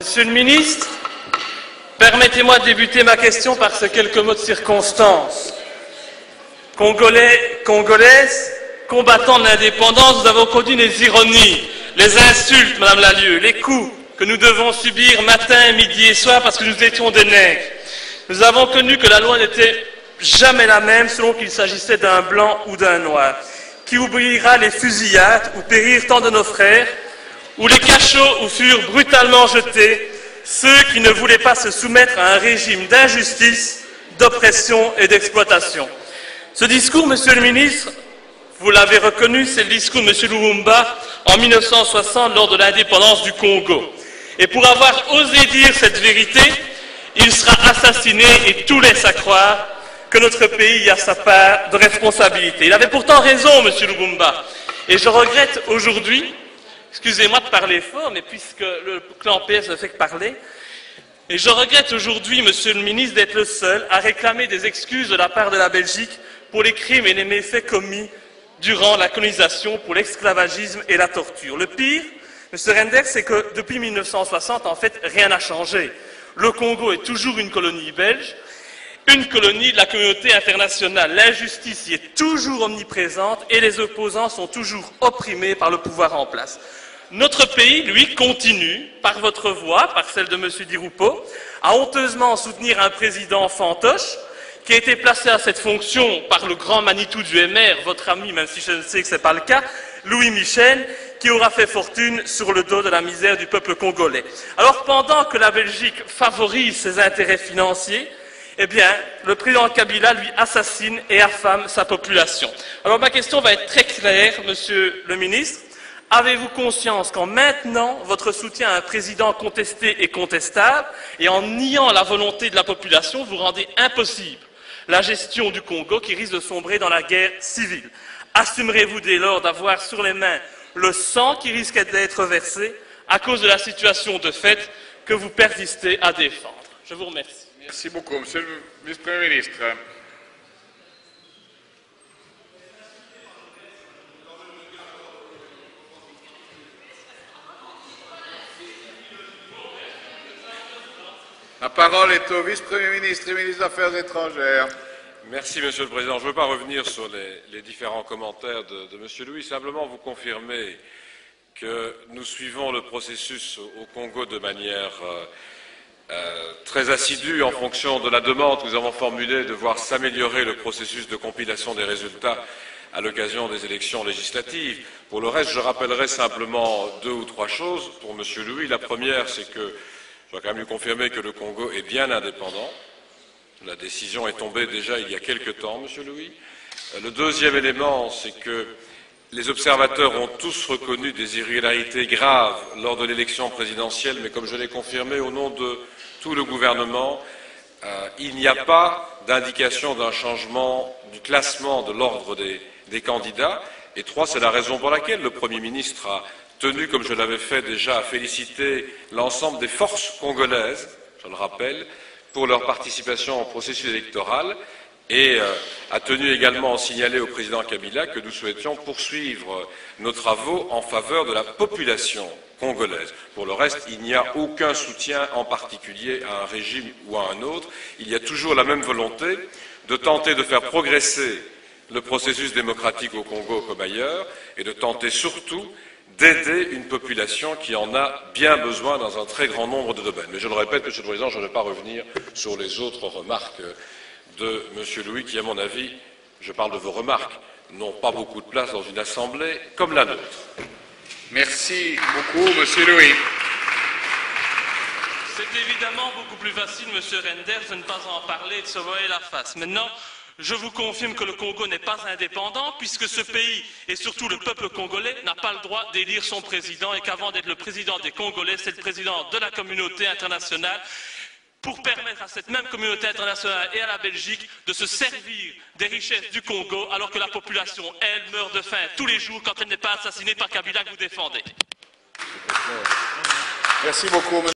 Monsieur le ministre, permettez-moi de débuter ma question par ces quelques mots de circonstance. Congolais, Congolaises, combattants de l'indépendance, nous avons connu les ironies, les insultes, Madame Lallieu, les coups que nous devons subir matin, midi et soir parce que nous étions des nègres. Nous avons connu que la loi n'était jamais la même selon qu'il s'agissait d'un blanc ou d'un noir. Qui oubliera les fusillades où périrent tant de nos frères, ou les cachots où furent brutalement jetés ceux qui ne voulaient pas se soumettre à un régime d'injustice, d'oppression et d'exploitation. Ce discours, Monsieur le ministre, vous l'avez reconnu, c'est le discours de M. Lumumba en 1960 lors de l'indépendance du Congo. Et pour avoir osé dire cette vérité, il sera assassiné et tout laisse à croire que notre pays a sa part de responsabilité. Il avait pourtant raison, M. Lumumba. Et je regrette aujourd'hui, excusez-moi de parler fort, mais puisque le clan PS ne fait que parler, et je regrette aujourd'hui, Monsieur le ministre, d'être le seul à réclamer des excuses de la part de la Belgique pour les crimes et les méfaits commis durant la colonisation, pour l'esclavagisme et la torture. Le pire, M. Renders, c'est que depuis 1960, en fait, rien n'a changé. Le Congo est toujours une colonie belge, une colonie de la communauté internationale. L'injustice y est toujours omniprésente et les opposants sont toujours opprimés par le pouvoir en place. Notre pays, lui, continue, par votre voix, par celle de M. Di Rupo, à honteusement soutenir un président fantoche qui a été placé à cette fonction par le grand Manitou du MR, votre ami, même si je ne sais que ce n'est pas le cas, Louis Michel, qui aura fait fortune sur le dos de la misère du peuple congolais. Alors, pendant que la Belgique favorise ses intérêts financiers, eh bien, le président Kabila, lui, assassine et affame sa population. Alors, ma question va être très claire, Monsieur le ministre. Avez-vous conscience qu'en maintenant votre soutien à un président contesté et contestable, et en niant la volonté de la population, vous rendez impossible la gestion du Congo qui risque de sombrer dans la guerre civile? Assumerez-vous dès lors d'avoir sur les mains le sang qui risque d'être versé à cause de la situation de fait que vous persistez à défendre? Je vous remercie. Merci beaucoup. Monsieur le vice-premier ministre. La parole est au vice-premier ministre et ministre des Affaires étrangères. Merci, Monsieur le Président. Je ne veux pas revenir sur les différents commentaires de M. Louis, simplement vous confirmer que nous suivons le processus au Congo de manière très assidue en fonction de la demande que nous avons formulée de voir s'améliorer le processus de compilation des résultats à l'occasion des élections législatives. Pour le reste, je rappellerai simplement 2 ou 3 choses pour M. Louis. La première, c'est que je dois quand même lui confirmer que le Congo est bien indépendant. La décision est tombée déjà il y a quelque temps, M. Louis. Le deuxième élément, c'est que les observateurs ont tous reconnu des irrégularités graves lors de l'élection présidentielle, mais comme je l'ai confirmé au nom de tout le gouvernement, il n'y a pas d'indication d'un changement du classement de l'ordre des candidats. Et 3, c'est la raison pour laquelle le Premier ministre a tenu, comme je l'avais fait déjà, à féliciter l'ensemble des forces congolaises, je le rappelle, pour leur participation au processus électoral et a tenu également à signaler au président Kabila que nous souhaitions poursuivre nos travaux en faveur de la population congolaise. Pour le reste, il n'y a aucun soutien en particulier à un régime ou à un autre. Il y a toujours la même volonté de tenter de faire progresser le processus démocratique au Congo comme ailleurs et de tenter surtout d'aider une population qui en a bien besoin dans un très grand nombre de domaines. Mais je le répète, Monsieur le Président, je ne vais pas revenir sur les autres remarques de M. Louis, qui, à mon avis, je parle de vos remarques, n'ont pas beaucoup de place dans une assemblée comme la nôtre. Merci beaucoup, Monsieur Louis. C'est évidemment beaucoup plus facile, M. Renders, de ne pas en parler et de se voiler la face. Maintenant, je vous confirme que le Congo n'est pas indépendant, puisque ce pays, et surtout le peuple congolais, n'a pas le droit d'élire son président, et qu'avant d'être le président des Congolais, c'est le président de la communauté internationale, pour permettre à cette même communauté internationale et à la Belgique de se servir des richesses du Congo, alors que la population, elle, meurt de faim tous les jours quand elle n'est pas assassinée par Kabila que vous défendez. Merci beaucoup.